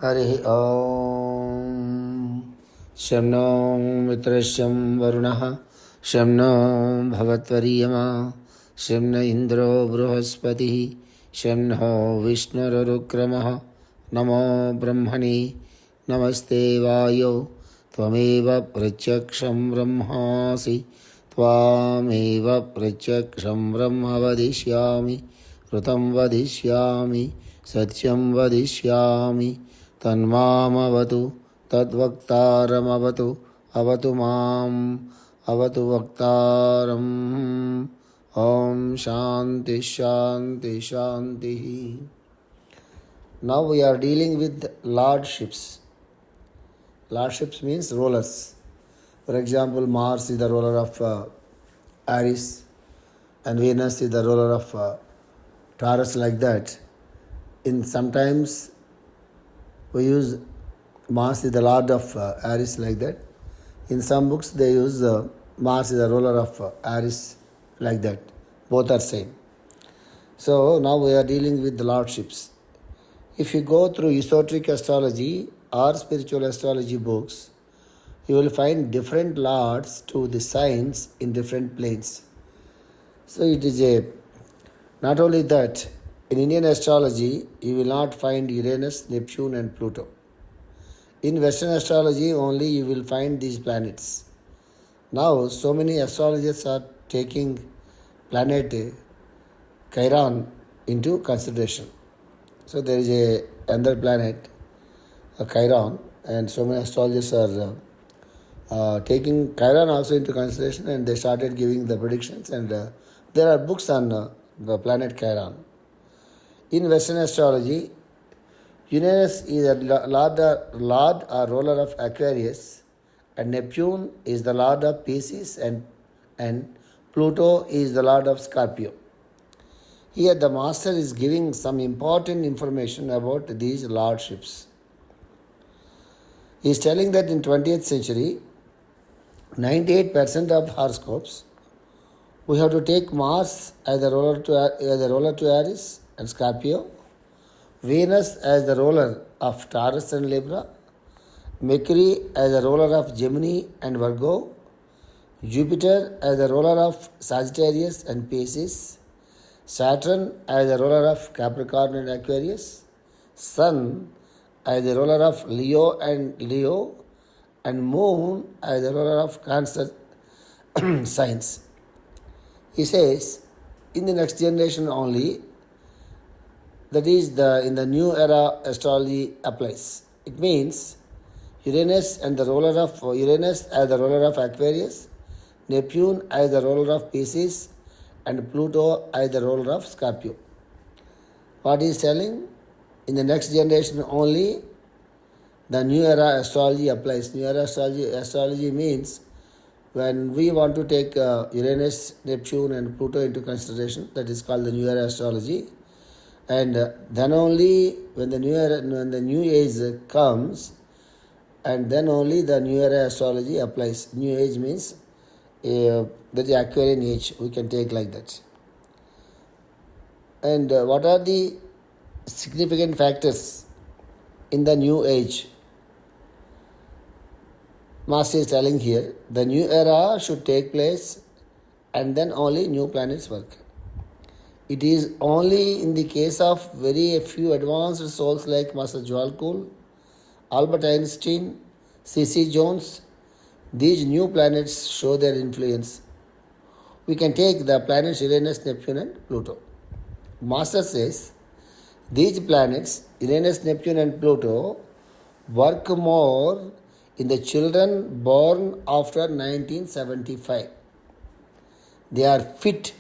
हरिः ॐ शं नो मित्रश्यं वरुणः शं नो भवत्वरियमा शं न इन्द्रो बृहस्पतिः शं नो विष्णुरुक्रमः नमो ब्रह्मणे नमस्ते वायो त्वमेव प्रत्यक्षं ब्रह्मासि त्वामेव प्रत्यक्षं ब्रह्म वदिष्यामि ऋतं वदिष्यामि सत्यं वदिष्यामि तन्मामवतु तद्वक्तारमवतु अवतु माम् अवतु वक्तारम् ॐ शान्ति शान्ति शान्तिः. Now we are dealing with lordships. Lordships means rulers. For example, Mars is the ruler of Aries and Venus is the ruler of Taurus, like that. In sometimes we use Mars is the lord of Aries, like that. In some books they use Mars is the ruler of Aries, like that. Both are same. So now we are dealing with the lordships. If you go through esoteric astrology or spiritual astrology books, you will find different lords to the signs in different planes. So it is not only that, in Indian astrology, you will not find Uranus, Neptune and Pluto. In Western astrology, only you will find these planets. Now, so many astrologers are taking planet Chiron into consideration. So there is another planet, Chiron, and so many astrologers are taking Chiron also into consideration, and they started giving the predictions, and there are books on the planet Chiron. In Western astrology, Uranus is the lord or ruler of Aquarius, and Neptune is the lord of Pisces, and Pluto is the lord of Scorpio. Here the master is giving some important information about these lordships. He is telling that in 20th century, 98% of horoscopes, we have to take Mars as the ruler to Aries and Scorpio, Venus as the ruler of Taurus and Libra, Mercury as the ruler of Gemini and Virgo, Jupiter as the ruler of Sagittarius and Pisces, Saturn as the ruler of Capricorn and Aquarius, Sun as the ruler of Leo, and Moon as the ruler of Cancer signs. He says, in the next generation only, that is in the new era astrology applies. It means Uranus as the ruler of Aquarius, Neptune as the ruler of Pisces, and Pluto as the ruler of Scorpio. What he is telling? In the next generation only, the new era astrology applies. New era astrology means when we want to take Uranus, Neptune and Pluto into consideration, that is called the new era astrology. And then only when the new age comes, and then only the new era astrology applies. New age means that is Aquarian age, we can take like that. And what are the significant factors in the new age? Master is telling here, the new era should take place and then only new planets work. It is only in the case of very few advanced souls like Master Joel, Albert Einstein, C.C. Jones, these new planets show their influence. We can take the planets Uranus, Neptune and Pluto. Master says, these planets, Uranus, Neptune and Pluto, work more in the children born after 1975. They are fit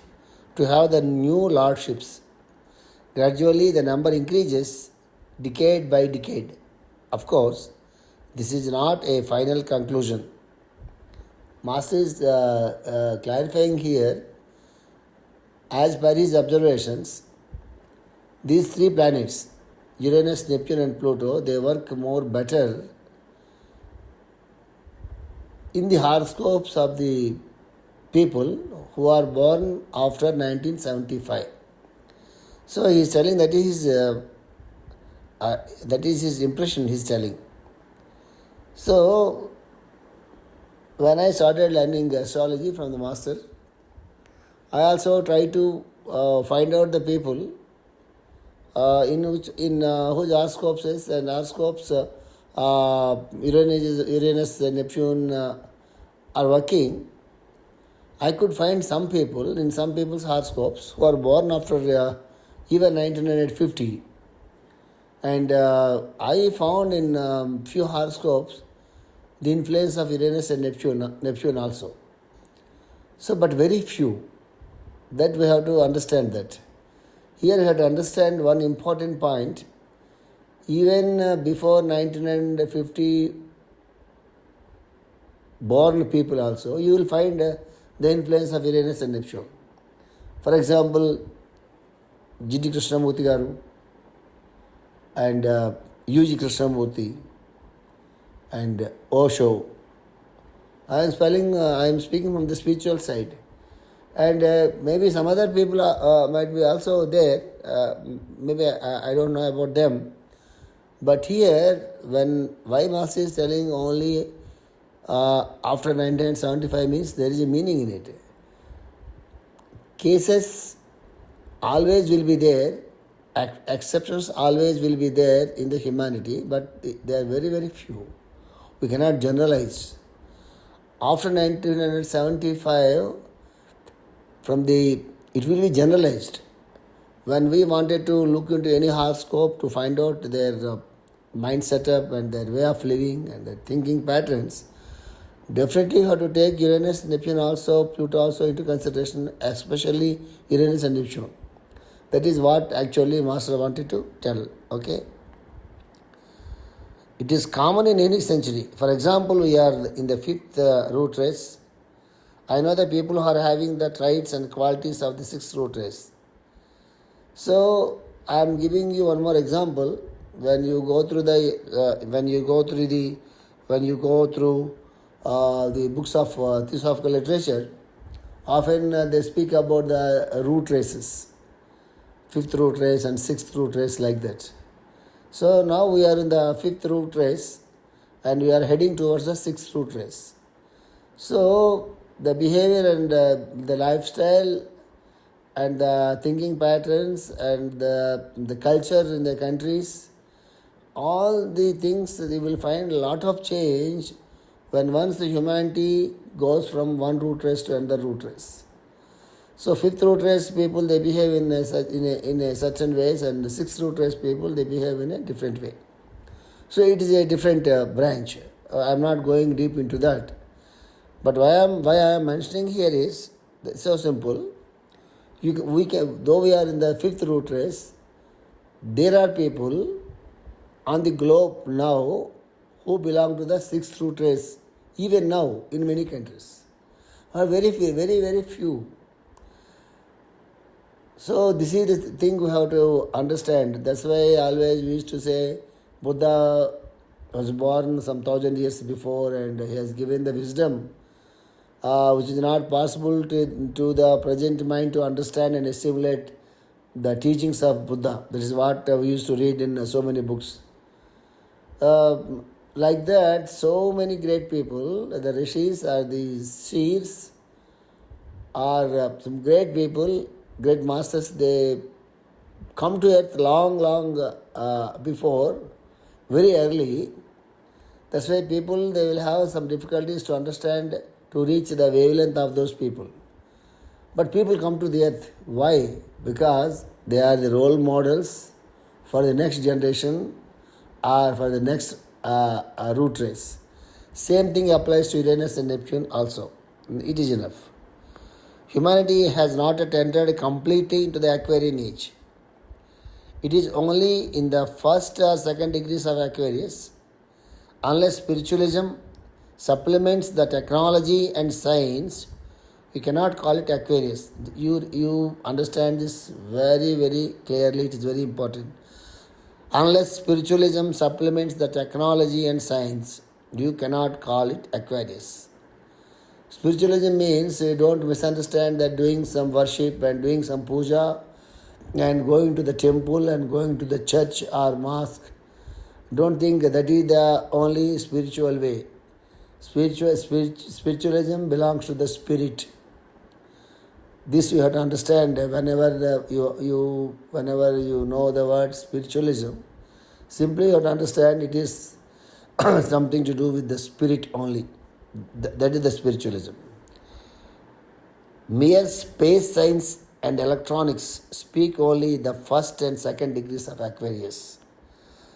to have the new lordships. Gradually the number increases decade by decade. Of course, this is not a final conclusion. Master is clarifying here, as per his observations, these three planets, Uranus, Neptune and Pluto, they work more better in the horoscopes of the people who are born after 1975. So he is telling that he is That is his impression he's telling. So, when I started learning astrology from the master, I also try to find out the people whose horoscopes is and horoscopes Uranus, Neptune are working. I could find some people in some people's horoscopes who are born after even 1950, and I found in few horoscopes the influence of Uranus and Neptune also. So, but very few. That we have to understand that. Here we have to understand one important point. Even before 1950 born people also, you will find the influence of Uranus and Neptune. For example, G.D. Krishnamurti garu and U.G. Krishnamurti and Osho. I am speaking from the spiritual side. And maybe some other people might be also there. Maybe I don't know about them. But here, when why Master is telling only after 1975 means there is a meaning in it. Cases always will be there. Exceptions always will be there in the humanity, but they are very, very few. We cannot generalize. After 1975, it will be generalized. When we wanted to look into any horoscope to find out their mind setup and their way of living and their thinking patterns, definitely you have to take Uranus, Neptune also, Pluto also into consideration, especially Uranus and Neptune. That is what actually Master wanted to tell. Okay. It is common in any century. For example, we are in the fifth root race. I know the people who are having the traits and qualities of the sixth root race. So I am giving you one more example. When you go through the books of theosophical literature, often they speak about the root races, fifth root race and sixth root race, like that. So now we are in the fifth root race and we are heading towards the sixth root race. So the behavior and the lifestyle and the thinking patterns and the culture in the countries, all the things you will find a lot of change when once the humanity goes from one root race to another root race. So fifth root race people, they behave in a certain ways, and the sixth root race people, they behave in a different way. So it is a different branch. I am not going deep into that. But why I am mentioning here is so simple. Though we are in the fifth root race, there are people on the globe now who belong to the sixth root race, even now in many countries. Are very few, very, very few. So this is the thing we have to understand. That's why always we used to say Buddha was born some 1,000 years before and he has given the wisdom which is not possible to the present mind to understand and assimilate the teachings of Buddha. That is what we used to read in so many books. Like that, so many great people, the rishis or the seers, are some great people, great masters. They come to earth long before, very early. That's why people, they will have some difficulties to understand, to reach the wavelength of those people. But people come to the earth. Why? Because they are the role models for the next generation or for the next root race. Same thing applies to Uranus and Neptune also. It is enough. Humanity has not yet entered completely into the Aquarian age. It is only in the first or second degrees of Aquarius. Unless spiritualism supplements the technology and science, we cannot call it Aquarius. You understand this very, very clearly. It is very important. Unless spiritualism supplements the technology and science, you cannot call it Aquarius. Spiritualism means, don't misunderstand that doing some worship and doing some puja and going to the temple and going to the church or mosque. Don't think that is the only spiritual way. Spiritualism belongs to the spirit. This you have to understand whenever whenever you know the word spiritualism. Simply you have to understand it is something to do with the spirit only. That is the spiritualism. Mere space science and electronics speak only the first and second degrees of Aquarius.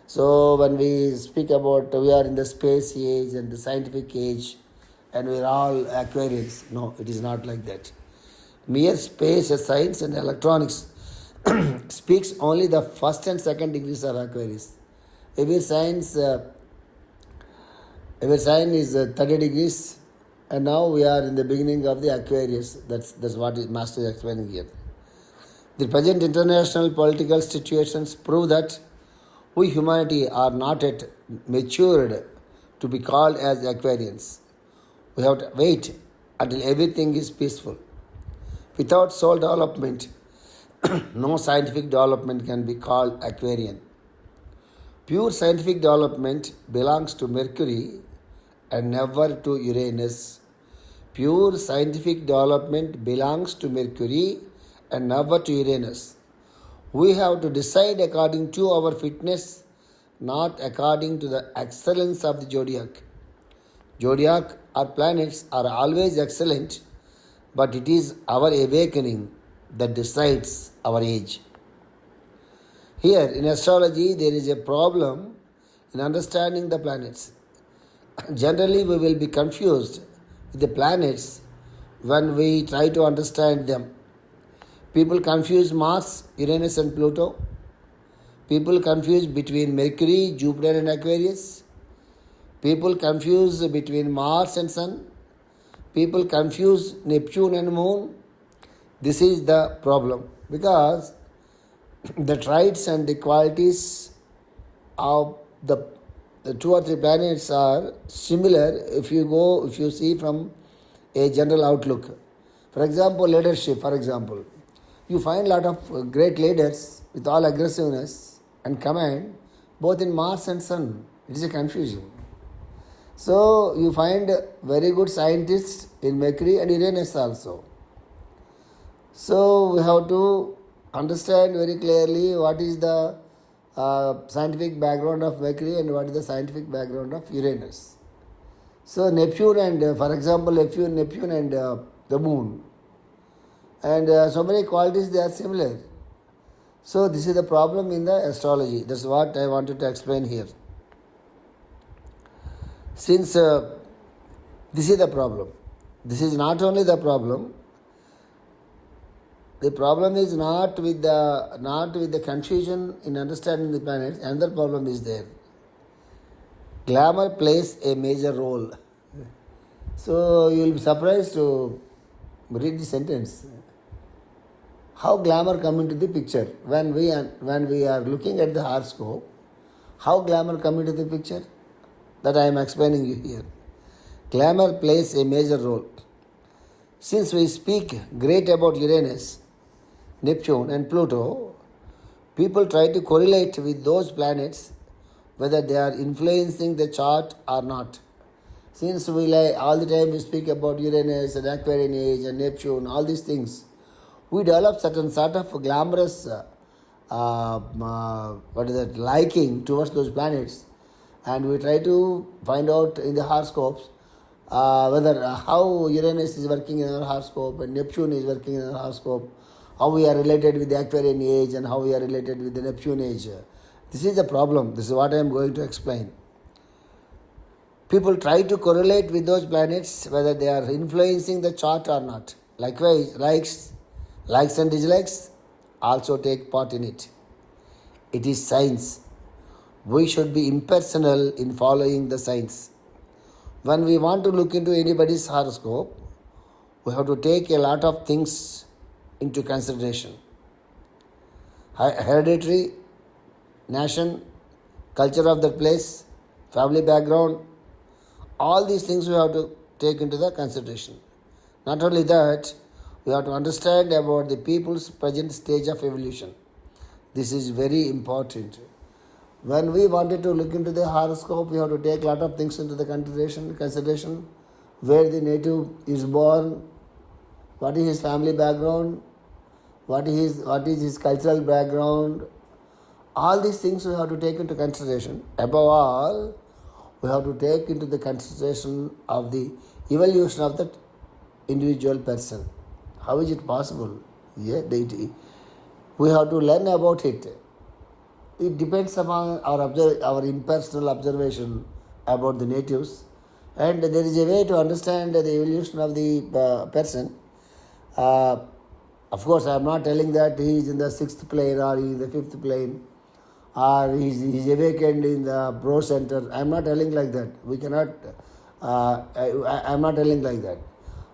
So when we speak about we are in the space age and the scientific age and we are all Aquarians, no, it is not like that. Mere space, science and electronics speaks only the first and second degrees of Aquarius. Every sign is 30 degrees, and now we are in the beginning of the Aquarius. That's what Master is explaining here. The present international political situations prove that we humanity are not yet matured to be called as Aquarians. We have to wait until everything is peaceful. Without soul development, no scientific development can be called Aquarian. Pure scientific development belongs to Mercury and never to Uranus. Pure scientific development belongs to Mercury and never to Uranus. We have to decide according to our fitness, not according to the excellence of the zodiac. Zodiac or planets are always excellent, but it is our awakening that decides our age. Here in astrology, there is a problem in understanding the planets. Generally, we will be confused with the planets when we try to understand them. People confuse Mars, Uranus and Pluto. People confuse between Mercury, Jupiter and Aquarius. People confuse between Mars and Sun. People confuse Neptune and Moon. This is the problem because the traits and the qualities of the two or three planets are similar if you see from a general outlook. For example, leadership, for example. You find a lot of great leaders with all aggressiveness and command both in Mars and Sun. It is a confusion. So you find very good scientists in Mercury and Uranus also. So we have to understand very clearly what is the scientific background of Mercury and what is the scientific background of Uranus. So Neptune and, for example, Neptune and the Moon. And so many qualities, they are similar. So this is the problem in the astrology. That's what I wanted to explain here. Since this is the problem. This is not only the problem. The problem is not with the confusion in understanding the planets. Another problem is there. Glamour plays a major role. So you will be surprised to read the sentence. How glamour come into the picture when we are looking at the horoscope? How glamour come into the picture? That I am explaining you here. Glamour plays a major role. Since we speak great about Uranus, Neptune and Pluto, people try to correlate with those planets whether they are influencing the chart or not. Since all the time we speak about Uranus and Aquarian age and Neptune, all these things, we develop certain sort of glamorous liking towards those planets, and we try to find out in the horoscopes whether how Uranus is working in our horoscope and Neptune is working in our horoscope, how we are related with the Aquarian age and how we are related with the Neptune age. This is the problem. This is what I am going to explain. People try to correlate with those planets whether they are influencing the chart or not. Likewise, likes and dislikes also take part in it. It is science. We should be impersonal in following the science. When we want to look into anybody's horoscope, we have to take a lot of things into consideration. Hereditary, nation, culture of the place, family background, all these things we have to take into the consideration. Not only that, we have to understand about the people's present stage of evolution. This is very important. When we wanted to look into the horoscope, we have to take a lot of things into the consideration. Where the native is born, what is his family background, what is his cultural background. All these things we have to take into consideration. Above all, we have to take into the consideration of the evolution of that individual person. How is it possible? Yeah, we have to learn about it. It depends upon our impersonal observation about the natives, and there is a way to understand the evolution of the person. Uh, of course, I am not telling that he is in the sixth plane or he is in the fifth plane or he is awakened in the pro center. I am not telling like that. We cannot. I am not telling like that.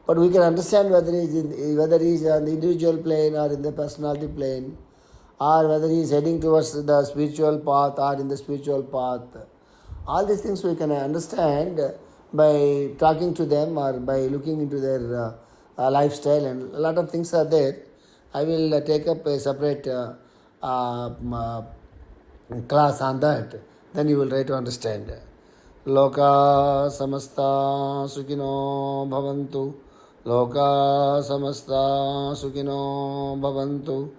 But we can understand whether he is on the individual plane or in the personality plane, or whether he is heading towards the spiritual path or in the spiritual path. All these things we can understand by talking to them or by looking into their lifestyle, and a lot of things are there. I will take up a separate class on that. Then you will try to understand. Loka samasta sukino bhavantu. Loka samasta sukino bhavantu.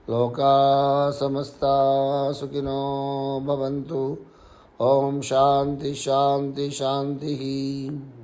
Loka samasta sukino bhavantu. Om Shanti Shanti Shanti.